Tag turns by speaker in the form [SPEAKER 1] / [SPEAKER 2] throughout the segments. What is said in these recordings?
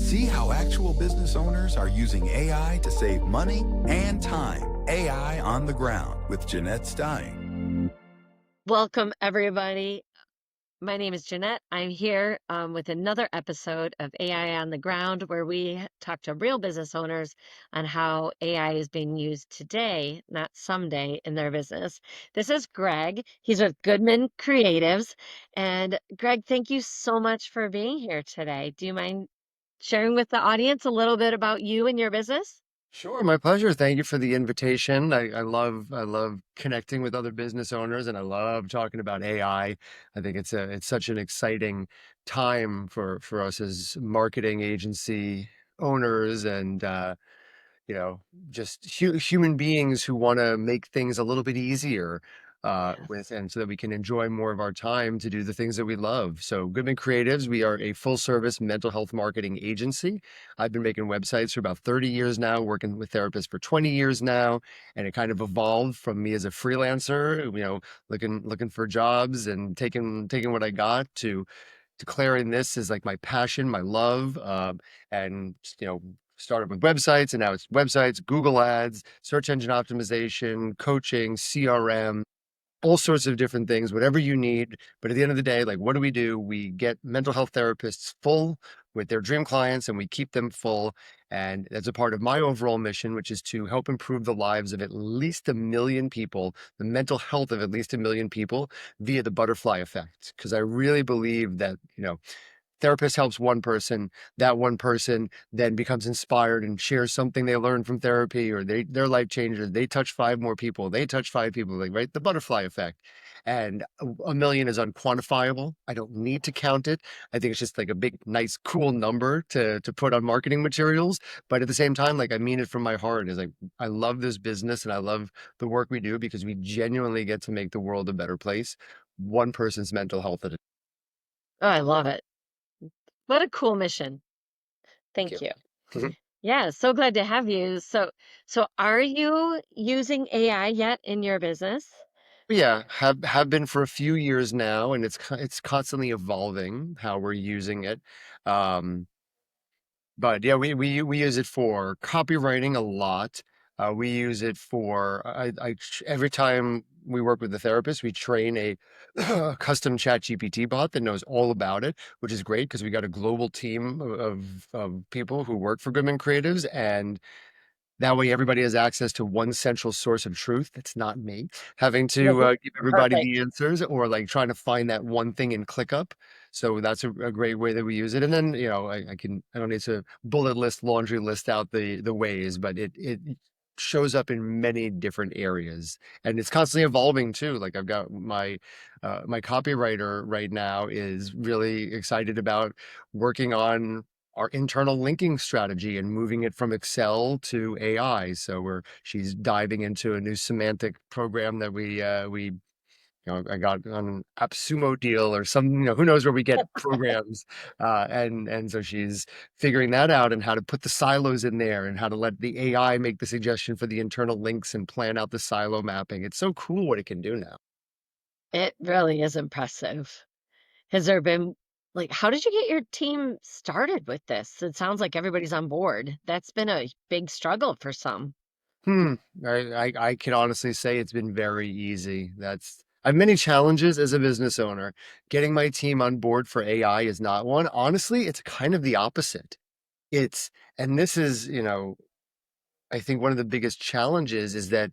[SPEAKER 1] See how actual business owners are using AI to save money and time. AI on the Ground with Jeanette Stein.
[SPEAKER 2] Welcome, everybody. My name is Jeanette. I'm here with another episode of AI on the Ground, where we talk to real business owners on how AI is being used today, not someday, in their business. This is Greg. He's with Goodman Creatives. And Greg, thank you so much for being here today. Do you mind sharing with the audience a little bit about you and your business?
[SPEAKER 3] Sure, my pleasure. Thank you for the invitation. I love connecting with other business owners, and I love talking about AI. I think it's such an exciting time for us as marketing agency owners and just human beings who want to make things a little bit easier
[SPEAKER 2] Yes.
[SPEAKER 3] and so that we can enjoy more of our time to do the things that we love. So Goodman Creatives, we are a full service mental health marketing agency. I've been making websites for about 30 years now, working with therapists for 20 years now, and it kind of evolved from me as a freelancer, looking for jobs and taking what I got to declaring this as like my passion, my love, and started with websites, and now it's websites, Google Ads, search engine optimization, coaching, CRM, all sorts of different things, whatever you need. But at the end of the day, like, what do? We get mental health therapists full with their dream clients, and we keep them full. And that's a part of my overall mission, which is to help improve the lives of at least 1 million people, the mental health of at least 1 million people via the butterfly effect. Because I really believe that, therapist helps one person, that one person then becomes inspired and shares something they learned from therapy, or their life changes. They touch 5 more people, they touch 5 people, like, right? The butterfly effect. And 1 million is unquantifiable. I don't need to count it. I think it's just like a big, nice, cool number to put on marketing materials. But at the same time, like, I mean it from my heart. Is like, I love this business and I love the work we do because we genuinely get to make the world a better place. One person's mental health at a
[SPEAKER 2] Oh, I love it. What a cool mission. Thank
[SPEAKER 3] time.
[SPEAKER 2] you.
[SPEAKER 3] Mhm.
[SPEAKER 2] Yeah, so glad to have you. So are you using AI yet in your business?
[SPEAKER 3] Yeah, have been for a few years now, and it's constantly evolving how we're using it. Um, but yeah, we use it for copywriting a lot. We use it for every time we work with the therapist, we train a custom chat GPT bot that knows all about it, which is great because we got a global team of people who work for Goodman Creatives, and that way, everybody has access to one central source of truth. That's not me having
[SPEAKER 2] Yes.
[SPEAKER 3] to give everybody
[SPEAKER 2] Perfect.
[SPEAKER 3] the answers or like trying to find that one thing in ClickUp. So that's a great way that we use it. And then, I don't need to bullet list, laundry list out the ways, but it shows up in many different areas, and it's constantly evolving too. Like, I've got my copywriter right now is really excited about working on our internal linking strategy and moving it from Excel to AI. So she's diving into a new semantic program that I got on an AppSumo deal or some, who knows where we get programs. And so she's figuring that out and how to put the silos in there and how to let the AI make the suggestion for the internal links and plan out the silo mapping. It's so cool what it can do now.
[SPEAKER 2] It really is impressive. Has there been how did you get your team started with this? It sounds like everybody's on board. That's been a big struggle for some.
[SPEAKER 3] Hmm. I can honestly say it's been very easy. I have many challenges as a business owner. Getting my team on board for AI is not one. Honestly, it's kind of the opposite. It's, and this is, I think one of the biggest challenges is that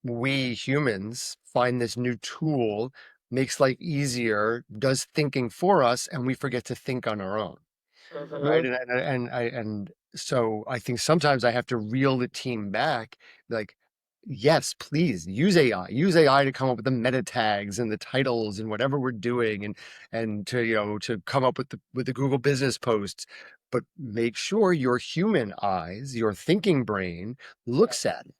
[SPEAKER 3] we humans find this new tool makes life easier, does thinking for us, and we forget to think on our own. Right,
[SPEAKER 2] Mhm.
[SPEAKER 3] and so I think sometimes I have to reel the team back, like, yes, please use AI to come up with the meta tags and the titles and whatever we're doing, and to come up with the Google business posts, but make sure your human eyes, your thinking brain looks at it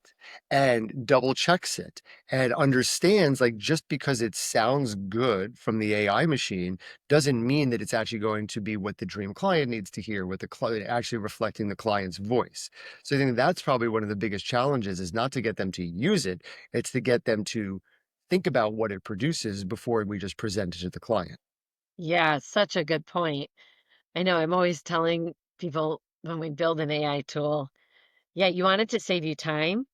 [SPEAKER 3] and double checks it and understands, like, just because it sounds good from the AI machine doesn't mean that it's actually going to be what the dream client needs to hear, with the client actually reflecting the client's voice. So I think that's probably one of the biggest challenges, is not to get them to use it, it's to get them to think about what it produces before we just present it to the client.
[SPEAKER 2] Yeah, such a good point. I know I'm always telling people when we build an AI tool, yeah, you want it to save you time,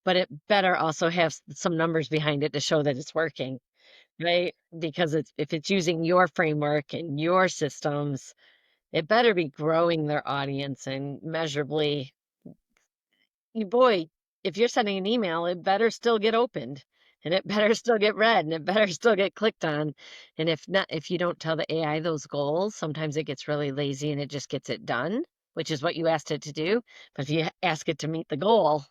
[SPEAKER 2] but it better also have some numbers behind it to show that it's working, right? Because if it's using your framework and your systems, it better be growing their audience and measurably. Boy, if you're sending an email, it better still get opened and it better still get read and it better still get clicked on. And if not, if you don't tell the AI those goals, sometimes it gets really lazy and it just gets it done, which is what you asked it to do. But if you ask it to meet the goal,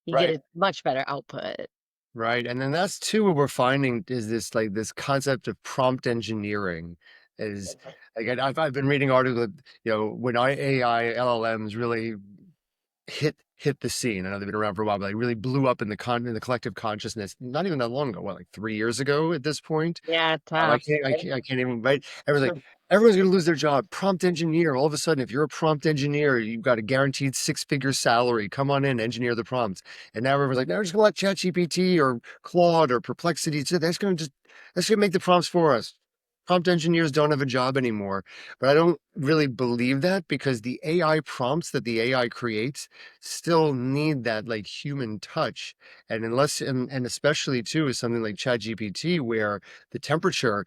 [SPEAKER 2] you get
[SPEAKER 3] Right.
[SPEAKER 2] a much better output.
[SPEAKER 3] Right. And then that's too what we're finding is this like this concept of prompt engineering is again, I've been reading articles, when AI LLMs really hit the scene. I know they've been around for a while, but they really blew up in the collective consciousness not even that long ago, what, like 3 years ago at this point.
[SPEAKER 2] Yeah,
[SPEAKER 3] I
[SPEAKER 2] tough.
[SPEAKER 3] can't, I can't, I can't even, right? Everyone's going to lose their job. Prompt engineer. All of a sudden, if you're a prompt engineer, you've got a guaranteed 6-figure salary. Come on in, engineer the prompts. And now everyone's like, no, we're just going to let ChatGPT or Claude or Perplexity, so that's going to make the prompts for us. Prompt engineers don't have a job anymore. But I don't really believe that because the AI prompts that the AI creates still need that like human touch. And and especially too, is something like ChatGPT where the temperature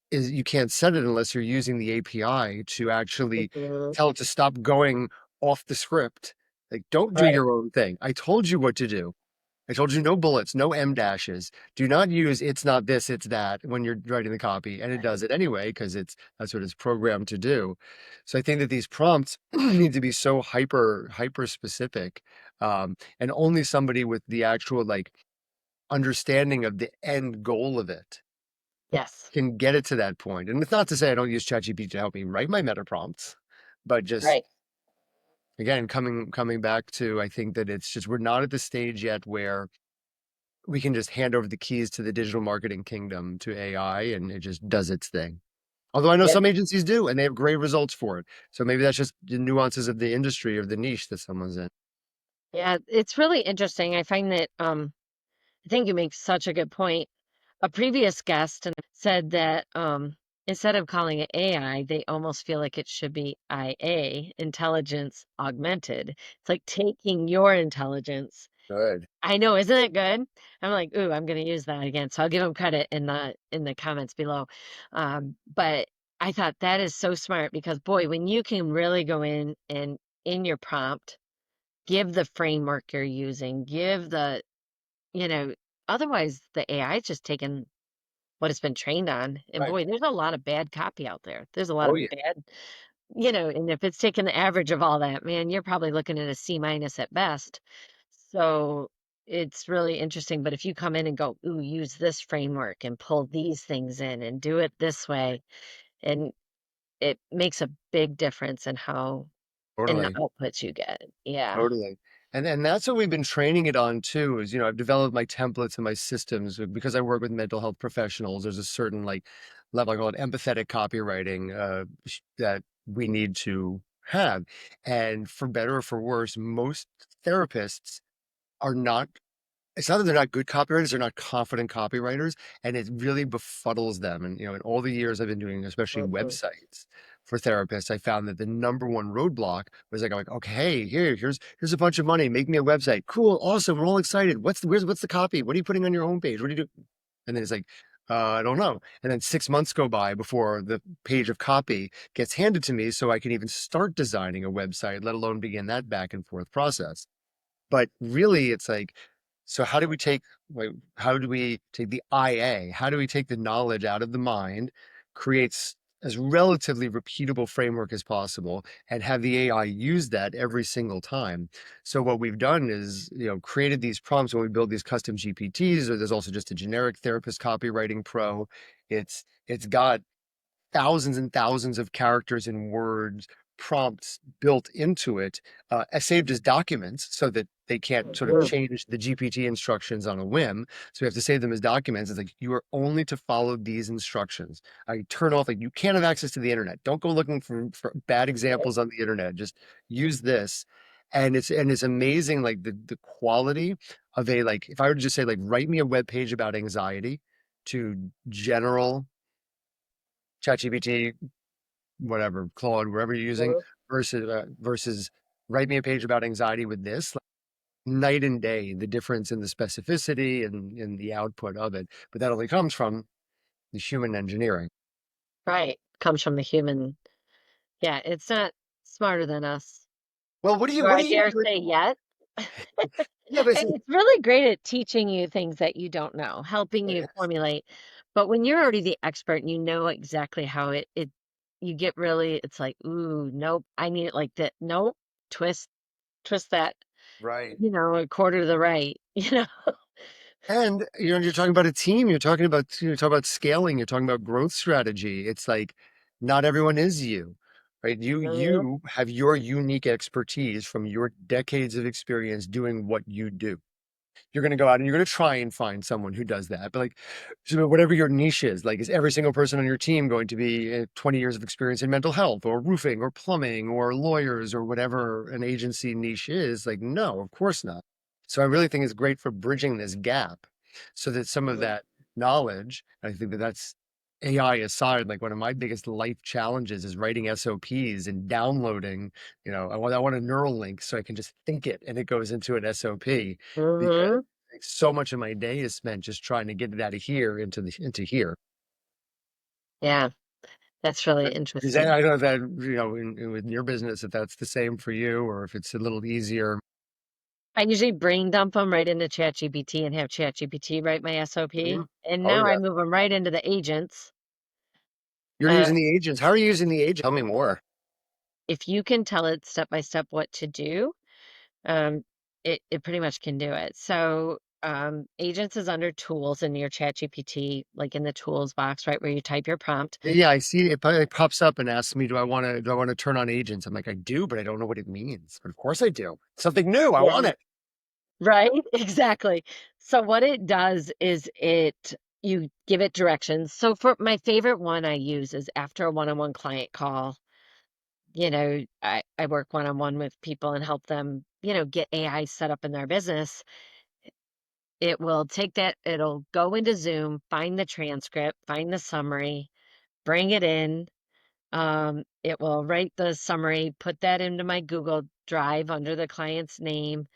[SPEAKER 3] is you can't set it unless you're using the API to actually
[SPEAKER 2] Mhm.
[SPEAKER 3] tell it to stop going off the script. Like, don't do
[SPEAKER 2] Right.
[SPEAKER 3] your own thing. I told you what to do. I told you no bullets, no M dashes. Do not use it's not this, it's that when you're writing the copy. And it does it anyway, because that's what it's programmed to do. So I think that these prompts need to be so hyper specific. And only somebody with the actual like understanding of the end goal of it
[SPEAKER 2] Yes.
[SPEAKER 3] can get it to that point. And it's not to say I don't use ChatGPT to help me write my meta prompts, but just
[SPEAKER 2] Right.
[SPEAKER 3] again, coming back to, I think that it's just we're not at the stage yet where we can just hand over the keys to the digital marketing kingdom to AI and it just does its thing. Although I know
[SPEAKER 2] Yep.
[SPEAKER 3] some agencies do and they have great results for it. So maybe that's just the nuances of the industry or the niche that someone's in.
[SPEAKER 2] Yeah, it's really interesting. I find that I think you make such a good point. A previous guest said that instead of calling it AI, they almost feel like it should be IA, intelligence augmented. It's like taking your intelligence.
[SPEAKER 3] Good.
[SPEAKER 2] I know, isn't it good? I'm like, ooh, I'm going to use that again. So I'll give them credit in the comments below. But I thought that is so smart because boy, when you can really go in and in your prompt, give the framework you're using, give the you know, otherwise the AI is just taking what it's been trained on. And
[SPEAKER 3] Right.
[SPEAKER 2] boy, there's a lot of bad copy out there. There's a lot
[SPEAKER 3] Oh
[SPEAKER 2] of
[SPEAKER 3] yeah.
[SPEAKER 2] bad, and if it's taking the average of all that, man, you're probably looking at a C minus at best. So it's really interesting. But if you come in and go, ooh, use this framework and pull these things in and do it this way, and it makes a big difference in the
[SPEAKER 3] Totally.
[SPEAKER 2] outputs you get. Yeah.
[SPEAKER 3] Totally. And that's what we've been training it on too, is, I've developed my templates and my systems because I work with mental health professionals. There's a certain like level, I call it empathetic copywriting, that we need to have. And for better or for worse, most therapists are not it's not that they're not good copywriters, they're not confident copywriters, and it really befuddles them. And in all the years I've been doing, especially
[SPEAKER 2] Mhm.
[SPEAKER 3] websites for therapists, I found that the number one roadblock was like, okay, here's a bunch of money, make me a website. Cool, awesome, we're all excited. What's the copy? What are you putting on your homepage? What do you do? And then it's like, I don't know. And then 6 months go by before the page of copy gets handed to me, so I can even start designing a website, let alone begin that back and forth process. But really, it's like, so how do we take the IA? How do we take the knowledge out of the mind, creates as relatively repeatable framework as possible, and have the AI use that every single time? So what we've done is, created these prompts when we build these custom GPTs, or there's also just a generic therapist copywriting pro. It's got thousands and thousands of characters and words prompts built into it, as saved as documents so that they can't sort of
[SPEAKER 2] Mhm.
[SPEAKER 3] change the GPT instructions on a whim. So we have to save them as documents. It's like, you are only to follow these instructions. I turn off, like, you can't have access to the internet. Don't go looking for bad examples on the internet. Just use this. And it's amazing, like the quality of like, if I were to just say, like, write me a web page about anxiety to general ChatGPT, whatever, Claude, wherever you're using, versus write me a page about anxiety with this. Like, night and day, the difference in the specificity and in the output of it. But that only comes from the human engineering.
[SPEAKER 2] Right. Comes from the human. Yeah, it's not smarter than us.
[SPEAKER 3] Well,
[SPEAKER 2] Or
[SPEAKER 3] what
[SPEAKER 2] I
[SPEAKER 3] do you
[SPEAKER 2] dare
[SPEAKER 3] like,
[SPEAKER 2] say yet.
[SPEAKER 3] yeah, but
[SPEAKER 2] And it's really great at teaching you things that you don't know, helping you formulate. But when you're already the expert and you know exactly how it you get really, it's like, ooh, nope, I need it like that. Nope, twist, twist that,
[SPEAKER 3] right.
[SPEAKER 2] a quarter to the right,
[SPEAKER 3] And you're talking about a team, you're talking about scaling, you're talking about growth strategy. It's like not everyone is you, right?
[SPEAKER 2] Mhm.
[SPEAKER 3] You have your unique expertise from your decades of experience doing what you do. You're going to go out and you're going to try and find someone who does that. But like, so whatever your niche is, like, is every single person on your team going to be 20 years of experience in mental health or roofing or plumbing or lawyers or whatever an agency niche is? Like, no, of course not. So I really think it's great for bridging this gap so that some of
[SPEAKER 2] Mhm.
[SPEAKER 3] that knowledge, I think that that's AI aside, like one of my biggest life challenges is writing SOPs and downloading, I want a neural link so I can just think it and it goes into an SOP because
[SPEAKER 2] Mhm.
[SPEAKER 3] like, so much of my day is spent just trying to get it out of here into here.
[SPEAKER 2] Yeah, that's really
[SPEAKER 3] Is that,
[SPEAKER 2] interesting.
[SPEAKER 3] I don't know if that, with your business, if that's the same for you or if it's a little easier.
[SPEAKER 2] I usually brain dump them right into ChatGPT and have ChatGPT write my SOP.
[SPEAKER 3] Mhm.
[SPEAKER 2] And
[SPEAKER 3] Oh
[SPEAKER 2] now I
[SPEAKER 3] yeah.
[SPEAKER 2] move them right into the agents.
[SPEAKER 3] You're
[SPEAKER 2] Uh,
[SPEAKER 3] using the agents. How are you using the agent? Tell me more.
[SPEAKER 2] if you can tell it step by step what to do, um, it pretty much can do it. So, agents is under tools in your ChatGPT, like in the tools box, right where you type your prompt.
[SPEAKER 3] Yeah, I see it, it pops up and asks me, do I want to turn on agents? I'm like, I do, but I don't know what it means. But of course I do. Something new. I
[SPEAKER 2] Yeah.
[SPEAKER 3] want it.
[SPEAKER 2] Right? Exactly. So what it does is you give it directions. So for my favorite one I use is after a one-on-one client call. I work one-on-one with people and help them, get AI set up in their business. It will take that, it'll go into Zoom, find the transcript, find the summary, bring it in. It will write the summary, put that into my Google Drive under the client's name.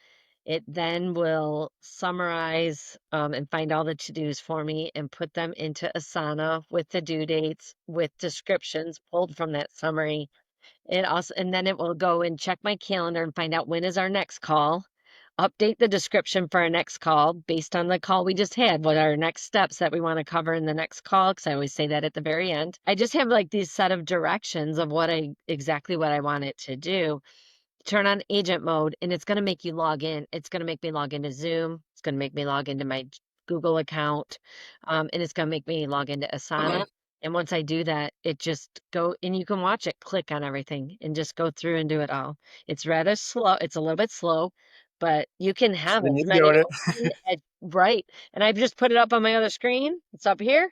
[SPEAKER 2] It then will summarize and find all the to-dos for me and put them into Asana with the due dates, with descriptions pulled from that summary. And then it will go and check my calendar and find out when is our next call, update the description for our next call based on the call we just had, what are our next steps that we want to cover in the next call, because I always say that at the very end. I just have like these set of directions of exactly what I want it to do. Turn on agent mode, and it's going to make you log in. It's going to make me log into Zoom. It's going to make me log into my Google account, and it's going to make me log into Asana. And once I do that, it just go and you can watch it click on everything and just go through and do it all. It's rather slow. It's a little bit slow, but you can have
[SPEAKER 3] Then
[SPEAKER 2] as
[SPEAKER 3] you're
[SPEAKER 2] many
[SPEAKER 3] doing it.
[SPEAKER 2] open right. And I've just put it up on my other screen. It's up here.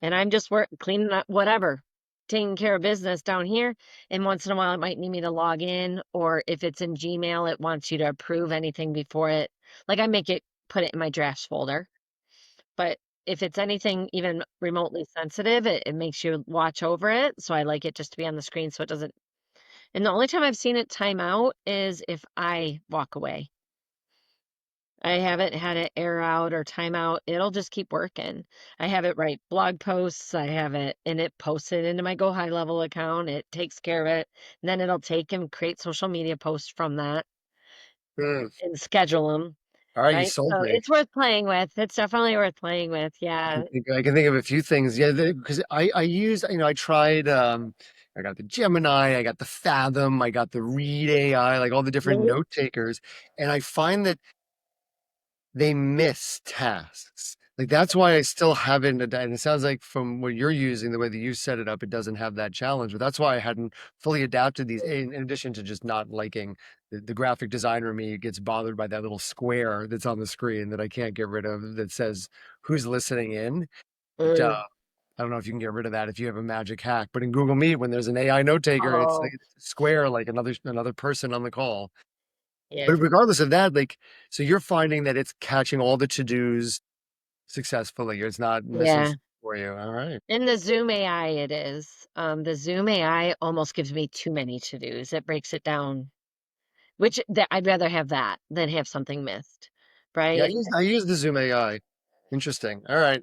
[SPEAKER 2] And I'm just cleaning up whatever, taking care of business down here. And once in a while, it might need me to log in, or if it's in Gmail, it wants you to approve anything before it. Like I make it put it in my drafts folder. But if it's anything even remotely sensitive, it makes you watch over it. So I like it just to be on the screen so it doesn't. And the only time I've seen it time out is if I walk away. I haven't had it air out or time out. It'll just keep working. I have it write blog posts. I have it and it posts it into my Go High Level account. It takes care of it. And then it'll take and create social media posts from that
[SPEAKER 3] Mm.
[SPEAKER 2] and schedule them.
[SPEAKER 3] All right, you
[SPEAKER 2] Right.
[SPEAKER 3] sold
[SPEAKER 2] So
[SPEAKER 3] me.
[SPEAKER 2] it's worth playing with. It's definitely worth playing with. Yeah.
[SPEAKER 3] I can think of a few things. Yeah, because I use, I tried, I got the Gemini, I got the Fathom, I got the Read AI, like all the different
[SPEAKER 2] Mhm.
[SPEAKER 3] note takers. And I find that they miss tasks. Like that's why I still haven't, and it sounds like from what you're using, the way that you set it up, it doesn't have that challenge. But that's why I hadn't fully adapted these. In addition to just not liking the graphic designer in me gets bothered by that little square that's on the screen that I can't get rid of that says who's listening in. But
[SPEAKER 2] Mm.
[SPEAKER 3] I don't know if you can get rid of that if you have a magic hack. But in Google Meet, when there's an AI note taker, it's like
[SPEAKER 2] Oh,
[SPEAKER 3] it's a square like another person on the call.
[SPEAKER 2] yeah.
[SPEAKER 3] But regardless of that, like, so you're finding that it's catching all the to-dos successfully. It's not missing
[SPEAKER 2] Yeah.
[SPEAKER 3] some for you. All right.
[SPEAKER 2] In the Zoom AI, it is. The Zoom AI almost gives me too many to-dos. It breaks it down, which I'd rather have that than have something missed,
[SPEAKER 3] Yeah,
[SPEAKER 2] right?
[SPEAKER 3] I use the Zoom AI. Interesting. All right.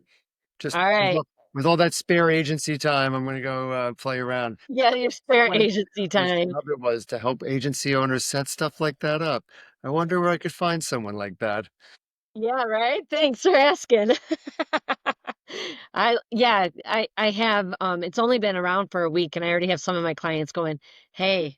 [SPEAKER 3] Just
[SPEAKER 2] All right.
[SPEAKER 3] with all that spare agency time, I'm going to go play around.
[SPEAKER 2] Yeah, your spare
[SPEAKER 3] What
[SPEAKER 2] agency
[SPEAKER 3] my
[SPEAKER 2] time.
[SPEAKER 3] job it was to help agency owners set stuff like that up. I wonder where I could find someone like that.
[SPEAKER 2] Yeah, right. Thanks for asking. I have it's only been around for a week and I already have some of my clients going, "Hey,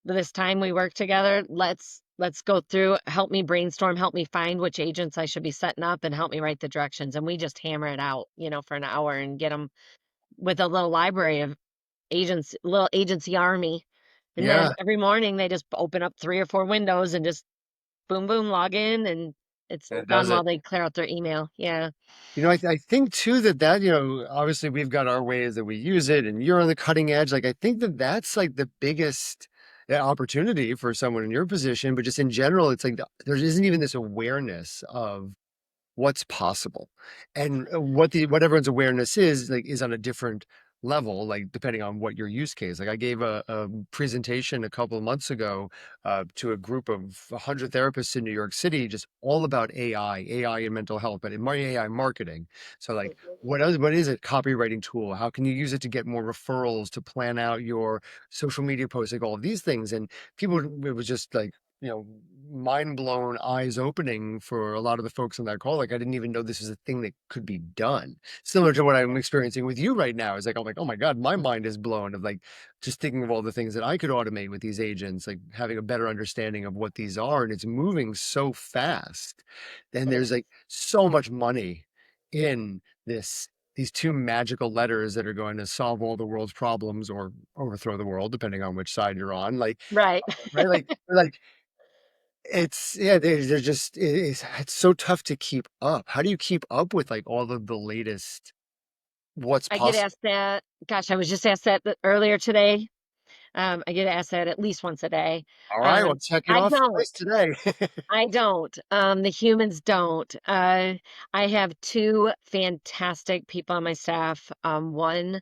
[SPEAKER 2] this time we work together, let's go through, help me brainstorm, help me find which agents I should be setting up and help me write the directions." And we just hammer it out, for an hour and get them with a little library of agents, little agency army. And then
[SPEAKER 3] Yeah,
[SPEAKER 2] every morning they just open up 3 or 4 windows and just boom, boom, log in, and it's
[SPEAKER 3] it
[SPEAKER 2] done
[SPEAKER 3] does
[SPEAKER 2] while
[SPEAKER 3] it.
[SPEAKER 2] they clear out their email. Yeah.
[SPEAKER 3] I think too that, obviously we've got our ways that we use it and you're on the cutting edge. Like, I think that that's like the biggest opportunity for someone in your position, but just in general, it's like there isn't even this awareness of what's possible and what everyone's awareness is like is on a different level, like depending on what your use case. Like I gave a presentation a couple of months ago to a group of 100 therapists in New York City, just all about AI in mental health, but in my AI marketing. So like what is it? Copywriting tool, how can you use it to get more referrals, to plan out your social media posts, like all of these things. And people, it was just like, mind blown, eyes opening for a lot of the folks on that call. Like, I didn't even know this is a thing that could be done. Similar to what I'm experiencing with you right now. Is like, I'm like, oh my God, my mind is blown of like just thinking of all the things that I could automate with these agents, like having a better understanding of what these are. And it's moving so fast. And there's like so much money in these two magical letters that are going to solve all the world's problems or overthrow the world, depending on which side you're on. Like,
[SPEAKER 2] Right.
[SPEAKER 3] right? Like it's yeah, they're just it's so tough to keep up. How do you keep up with like all of the latest what's
[SPEAKER 2] I get
[SPEAKER 3] possible?
[SPEAKER 2] asked that. Gosh, I was just asked that earlier today. I get asked that at least once a day.
[SPEAKER 3] All right, well,
[SPEAKER 2] Um,
[SPEAKER 3] check it
[SPEAKER 2] I
[SPEAKER 3] off
[SPEAKER 2] don't.
[SPEAKER 3] twice today.
[SPEAKER 2] I don't. The humans don't. I have two fantastic people on my staff. One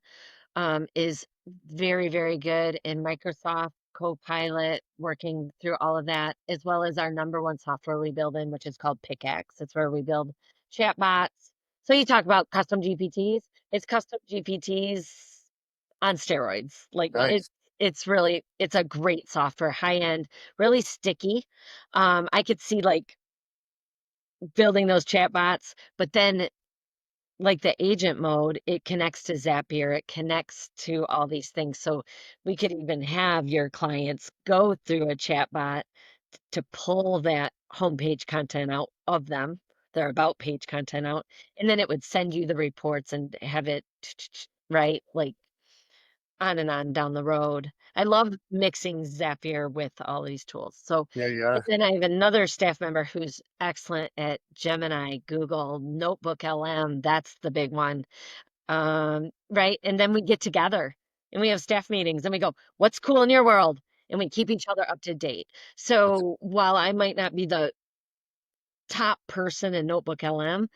[SPEAKER 2] is very, very good in Microsoft Copilot, working through all of that, as well as our number one software we build in, which is called Pickaxe. It's where we build chatbots. So you talk about custom GPTs. It's custom GPTs on steroids. Like
[SPEAKER 3] Nice.
[SPEAKER 2] it's a great software, high end, really sticky. I could see like building those chatbots, but then like the agent mode, it connects to Zapier, it connects to all these things. So we could even have your clients go through a chatbot to pull that homepage content out of them, their about page content out, and then it would send you the reports and have it right, like on and on down the road. I love mixing Zapier with all these tools. So,
[SPEAKER 3] Yeah, yeah.
[SPEAKER 2] and then I have another staff member who's excellent at Gemini, Google, Notebook LM. That's the big one. Right. And then we get together and we have staff meetings and we go, what's cool in your world? And we keep each other up to date. So while I might not be the top person in Notebook LM,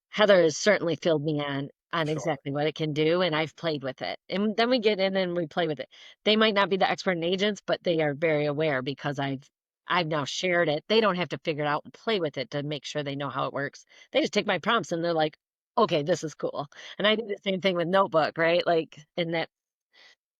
[SPEAKER 2] Heather has certainly filled me on
[SPEAKER 3] Sure.
[SPEAKER 2] exactly what it can do, and I've played with it. And then we get in and we play with it. They might not be the expert in agents, but they are very aware because I've now shared it. They don't have to figure it out and play with it to make sure they know how it works. They just take my prompts and they're like, okay, this is cool. And I do the same thing with Notebook, right? Like in that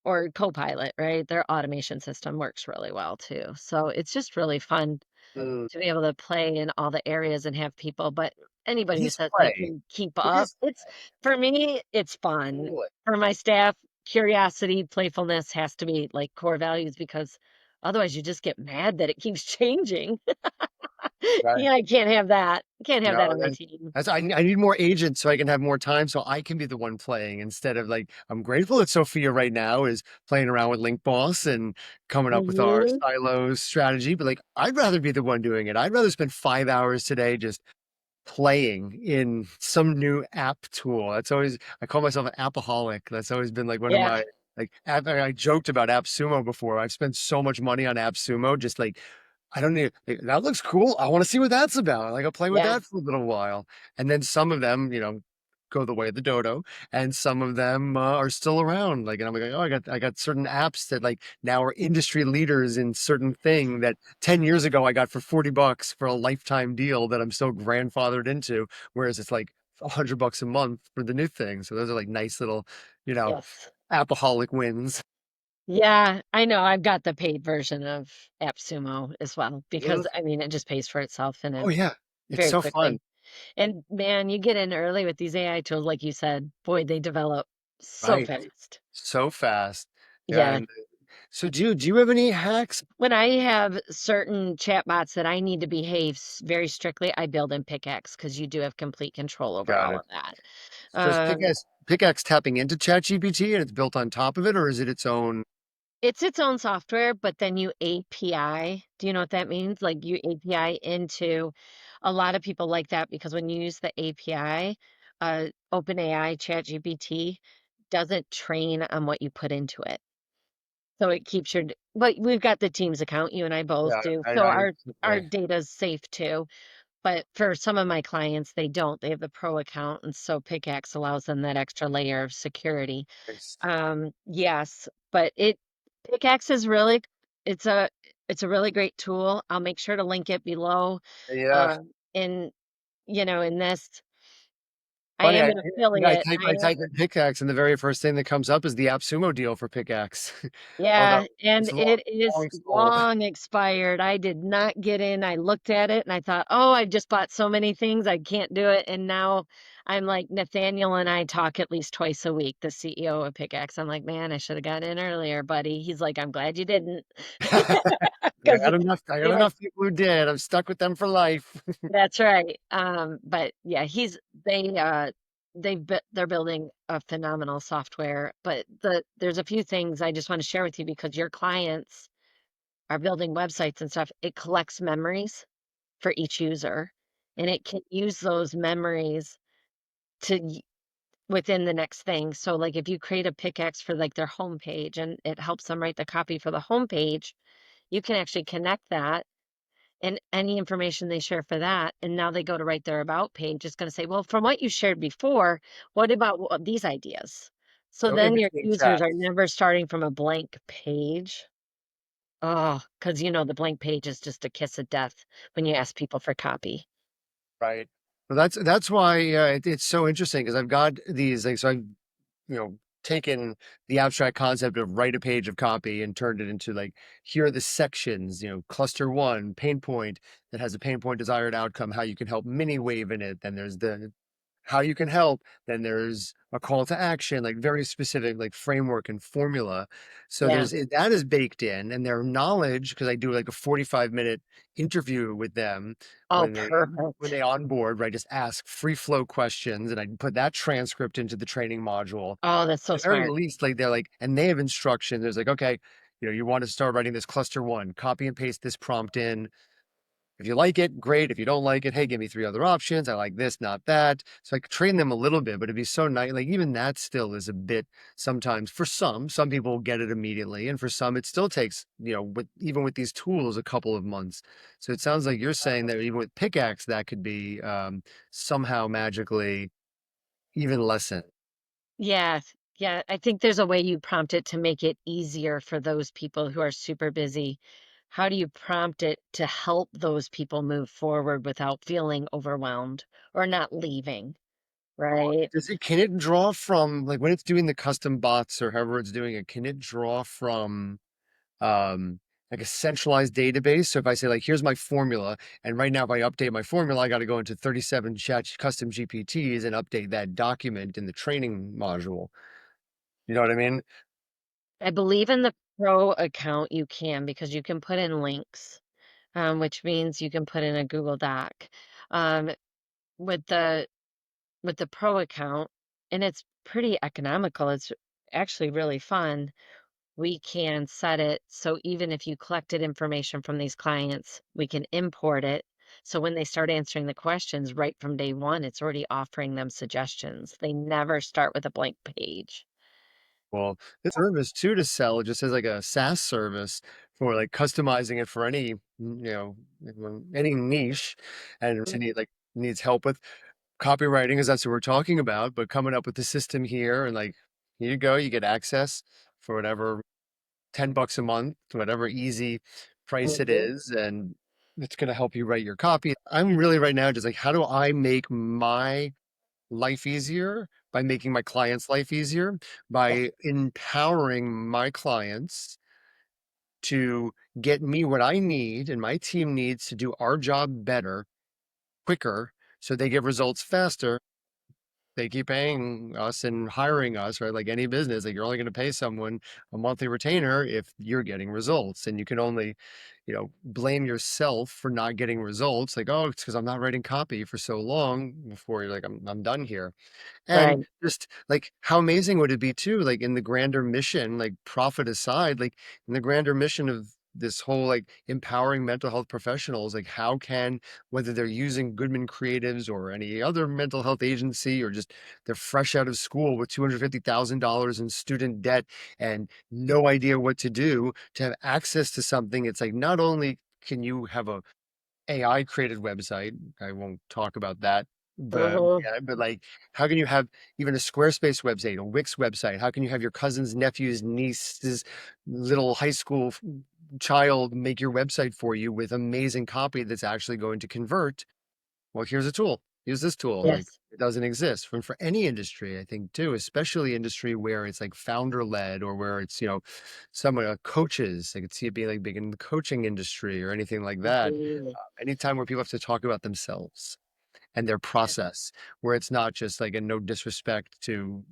[SPEAKER 2] or Copilot, right? Their automation system works really well too. So it's just really fun
[SPEAKER 3] Mm,
[SPEAKER 2] to be able to play in all the areas and have people, but
[SPEAKER 3] it
[SPEAKER 2] anybody who
[SPEAKER 3] is
[SPEAKER 2] says they
[SPEAKER 3] play.
[SPEAKER 2] can keep
[SPEAKER 3] It
[SPEAKER 2] up,
[SPEAKER 3] is
[SPEAKER 2] it's for me, it's fun.
[SPEAKER 3] play.
[SPEAKER 2] For my staff, curiosity, playfulness has to be like core values because otherwise you just get mad that it keeps changing.
[SPEAKER 3] Right.
[SPEAKER 2] Yeah, I can't have that. Can't have
[SPEAKER 3] No,
[SPEAKER 2] that on my team.
[SPEAKER 3] I need more agents so I can have more time so I can be the one playing instead of like I'm grateful that Sophia right now is playing around with Link Boss and coming up with our
[SPEAKER 2] Hmm.
[SPEAKER 3] silos strategy, but like I'd rather be the one doing it. I'd rather spend 5 hours today just playing in some new app tool. That's always I call myself an appaholic. That's always been like one of
[SPEAKER 2] Yeah,
[SPEAKER 3] my like I joked about AppSumo before. I've spent so much money on AppSumo, just like I don't need like, that looks cool. I want to see what that's about. Like I'll play with
[SPEAKER 2] yeah.
[SPEAKER 3] that for a little while. And then some of them, go the way of the dodo, and some of them are still around. Like, and I'm like, oh, I got certain apps that like now are industry leaders in certain thing that 10 years ago I got for $40 for a lifetime deal that I'm still grandfathered into, whereas it's like $100 a month for the new thing. So those are like nice little, you know,
[SPEAKER 2] Yes.
[SPEAKER 3] appaholic wins.
[SPEAKER 2] Yeah, I know. I've got the paid version of AppSumo as well
[SPEAKER 3] Mhm.
[SPEAKER 2] because I mean it just pays for itself and
[SPEAKER 3] Oh
[SPEAKER 2] it
[SPEAKER 3] yeah, it's
[SPEAKER 2] very
[SPEAKER 3] so fun,
[SPEAKER 2] quickly. And man, you get in early with these AI tools, like you said, boy, they develop so
[SPEAKER 3] right?
[SPEAKER 2] fast.
[SPEAKER 3] So fast. Yeah,
[SPEAKER 2] Yeah.
[SPEAKER 3] and so do you have any hacks?
[SPEAKER 2] When I have certain chatbots that I need to behave very strictly, I build in pickaxe because you do have complete control over
[SPEAKER 3] Got
[SPEAKER 2] all
[SPEAKER 3] it.
[SPEAKER 2] of that.
[SPEAKER 3] So is
[SPEAKER 2] Um,
[SPEAKER 3] Pickaxe tapping into ChatGPT and it's built on top of it, or is it its own?
[SPEAKER 2] it's its own software, but then you API. Do you know what that means? Like you API into a lot of people like that because when you use the API, OpenAI, ChatGPT doesn't train on what you put into it. So it keeps but we've got the Teams account, you and I both
[SPEAKER 3] Yeah,
[SPEAKER 2] do.
[SPEAKER 3] I,
[SPEAKER 2] So
[SPEAKER 3] I
[SPEAKER 2] our
[SPEAKER 3] okay.
[SPEAKER 2] data's safe too. But for some of my clients, they don't. They have the pro account, and so Pickaxe allows them that extra layer of security.
[SPEAKER 3] Nice.
[SPEAKER 2] Yes, but Pickaxe is really it's a it's a really great tool. I'll make sure to link it below.
[SPEAKER 3] Yeah,
[SPEAKER 2] In in this, I
[SPEAKER 3] funny.
[SPEAKER 2] am
[SPEAKER 3] I
[SPEAKER 2] an
[SPEAKER 3] yeah, I
[SPEAKER 2] affiliate.
[SPEAKER 3] type
[SPEAKER 2] I
[SPEAKER 3] I
[SPEAKER 2] am
[SPEAKER 3] type in Pickaxe, and the very first thing that comes up is the AppSumo deal for Pickaxe. Although
[SPEAKER 2] Yeah, and
[SPEAKER 3] it's long,
[SPEAKER 2] it is
[SPEAKER 3] long sold.
[SPEAKER 2] long expired. I did not get in. I looked at it and I thought, oh, I just bought so many things. I can't do it. And now I'm like, Nathaniel and I talk at least twice a week, the CEO of Pickaxe. I'm like, man, I should have got in earlier, buddy. He's like, I'm glad you didn't.
[SPEAKER 3] I
[SPEAKER 2] Because
[SPEAKER 3] got enough. I got
[SPEAKER 2] they are,
[SPEAKER 3] enough people who did. I'm stuck with them for life.
[SPEAKER 2] that's right. But yeah, they're building a phenomenal software. But there's a few things I just want to share with you because your clients are building websites and stuff, it collects memories for each user and it can use those memories within the next thing. So like if you create a pickaxe for like their homepage and it helps them write the copy for the homepage, you can actually connect that and any information they share for that. And now they go to write their about page, it's going to say, well, from what you shared before, what about these ideas? So
[SPEAKER 3] So in
[SPEAKER 2] then your
[SPEAKER 3] between
[SPEAKER 2] users are
[SPEAKER 3] chats,
[SPEAKER 2] never starting from a blank page. Oh, because the blank page is just a kiss of death when you ask people for copy.
[SPEAKER 3] right? Well, that's why it's so interesting because I've got these like so I've taken the abstract concept of write a page of copy and turned it into like, here are the sections, cluster one, pain point that has a pain point desired outcome, how you can help mini wave in it. Then there's the how you can help. Then there's a call to action, like very specific, like framework and formula. So
[SPEAKER 2] Yeah.
[SPEAKER 3] that is baked in, and their knowledge, because I do like a 45-minute interview with them
[SPEAKER 2] Oh,
[SPEAKER 3] when
[SPEAKER 2] perfect.
[SPEAKER 3] they onboard, right? Just ask free flow questions, and I put that transcript into the training module.
[SPEAKER 2] Oh, that's so
[SPEAKER 3] At the very
[SPEAKER 2] smart.
[SPEAKER 3] least, like they're like, and they have instructions. There's like, okay, you want to start writing this cluster one, copy and paste this prompt in. If you like it, great. If you don't like it, hey, give me three other options. I like this, not that. So I could train them a little bit, but it'd be so nice. Like even that still is a bit sometimes for some people get it immediately. And for some, it still takes, even with these tools, a couple of months. So it sounds like you're saying that even with pickaxe, that could be somehow magically even lessen.
[SPEAKER 2] Yes. Yeah, I think there's a way you prompt it to make it easier for those people who are super busy. How do you prompt it to help those people move forward without feeling overwhelmed or not leaving, right?
[SPEAKER 3] Can it draw from like when it's doing the custom bots or however it's doing it, can it draw from um like a centralized database? So if I say like here's my formula, and right now if I update my formula, I got to go into 37 chat custom GPTs and update that document in the training module. You know what I mean?
[SPEAKER 2] I believe in the pro account you can because you can put in links, which means you can put in a Google Doc. Um, with the pro account, and it's pretty economical. It's actually really fun. We can set it so even if you collected information from these clients, we can import it. So when they start answering the questions right from day one, it's already offering them suggestions. They never start with a blank page.
[SPEAKER 3] Well, this service too to sell, it just as like a SaaS service for like customizing it for any, any niche and
[SPEAKER 2] Mm.
[SPEAKER 3] needs help with. copywriting, because that's what we're talking about, but coming up with the system here and like, here you go, you get access for whatever $10 a month, whatever easy price it
[SPEAKER 2] Mhm.
[SPEAKER 3] is, and it's going to help you write your copy. I'm really right now just like, how do I make my life easier by making my clients' life easier
[SPEAKER 2] Yeah.
[SPEAKER 3] by empowering my clients to get me what I need and my team needs to do our job better, quicker, so they get results faster. They keep paying us and hiring us, right? Like any business, like you're only going to pay someone a monthly retainer if you're getting results. And you can only, blame yourself for not getting results. Like, oh, it's because I'm not writing copy for so long before you're like, I'm done here. And
[SPEAKER 2] Right.
[SPEAKER 3] just like how amazing would it be too, like in the grander mission, like profit aside, like in the grander mission of this whole like empowering mental health professionals, like how can, whether they're using Goodman Creatives or any other mental health agency, or just they're fresh out of school with $250,000 in student debt and no idea what to do, to have access to something. It's like, not only can you have a AI created website. I won't talk about that. But
[SPEAKER 2] Mhm.
[SPEAKER 3] yeah, but like, how can you have even a Squarespace website, a Wix website? How can you have your cousin's nephew's niece's little high school child make your website for you with amazing copy that's actually going to convert? Well, here's a tool. Use this tool. Like,
[SPEAKER 2] Yes.
[SPEAKER 3] it doesn't exist for any industry, I think, too, especially industry where it's like founder led, or where it's, someone coaches. I could see it being like big in the coaching industry or anything like that.
[SPEAKER 2] Mhm.
[SPEAKER 3] Anytime where people have to talk about themselves and their
[SPEAKER 2] Yeah.
[SPEAKER 3] process, where it's not just like, and no disrespect to,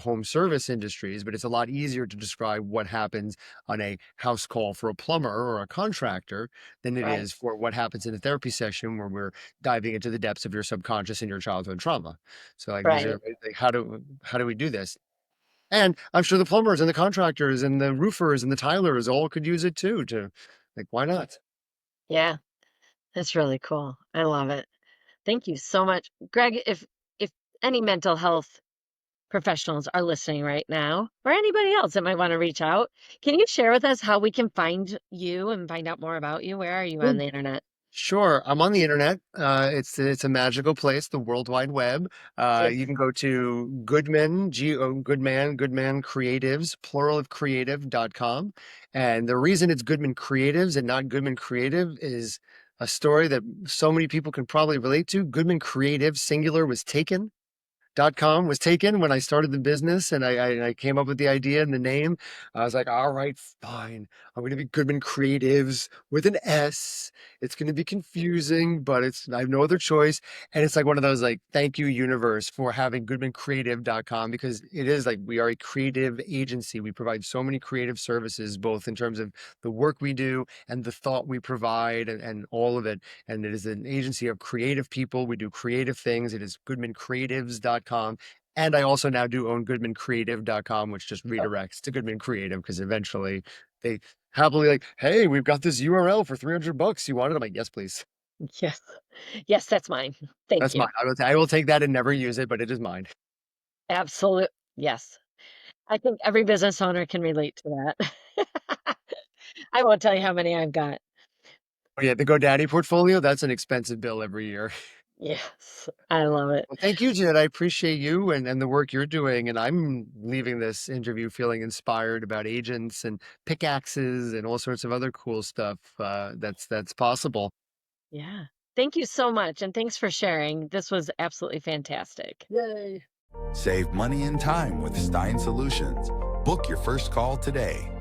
[SPEAKER 3] home service industries, but it's a lot easier to describe what happens on a house call for a plumber or a contractor than it
[SPEAKER 2] Right.
[SPEAKER 3] is for what happens in a therapy session where we're diving into the depths of your subconscious and your childhood trauma. So like, these are
[SPEAKER 2] Right.
[SPEAKER 3] like, how do we do this? And I'm sure the plumbers and the contractors and the roofers and the tilers all could use it too, to like, why not?
[SPEAKER 2] Yeah. That's really cool. I love it. Thank you so much. Greg, if any mental health professionals are listening right now, or anybody else that might want to reach out, can you share with us how we can find you and find out more about you? Where are you on the internet?
[SPEAKER 3] Sure. I'm on the internet. It's a magical place, the World Wide Web. You can go to Goodman, Goodman Creatives, plural of creative.com. And the reason it's Goodman Creatives and not Goodman Creative is a story that so many people can probably relate to. Goodman Creative, singular, was taken. .com was taken when I started the business, and I came up with the idea and the name. I was like, all right, fine. I'm going to be Goodman Creatives with an S. It's going to be confusing, but I have no other choice. And it's like one of those like, thank you universe for having goodmancreative.com, because it is like, we are a creative agency. We provide so many creative services, both in terms of the work we do and the thought we provide, and all of it. And it is an agency of creative people. We do creative things. It is goodmancreatives.com. And I also now do own goodmancreative.com, which just
[SPEAKER 2] Oh,
[SPEAKER 3] redirects to Goodman Creative, because eventually they happily like, hey, we've got this URL for $300. You want it? I'm like, yes, please.
[SPEAKER 2] yes. Yes, that's mine. Thank
[SPEAKER 3] That's
[SPEAKER 2] you.
[SPEAKER 3] mine. I will take that and never use it, but it is mine.
[SPEAKER 2] Absolute. Yes. I think every business owner can relate to that. I won't tell you how many I've got.
[SPEAKER 3] Oh yeah, the GoDaddy portfolio, that's an expensive bill every year.
[SPEAKER 2] Yes. I love it.
[SPEAKER 3] Well, thank you, Jeanette. I appreciate you and the work you're doing. And I'm leaving this interview feeling inspired about agents and pickaxes and all sorts of other cool stuff that's possible.
[SPEAKER 2] Yeah. Thank you so much, and thanks for sharing. This was absolutely fantastic.
[SPEAKER 3] Yay.
[SPEAKER 1] Save money and time with Stein Solutions. Book your first call today.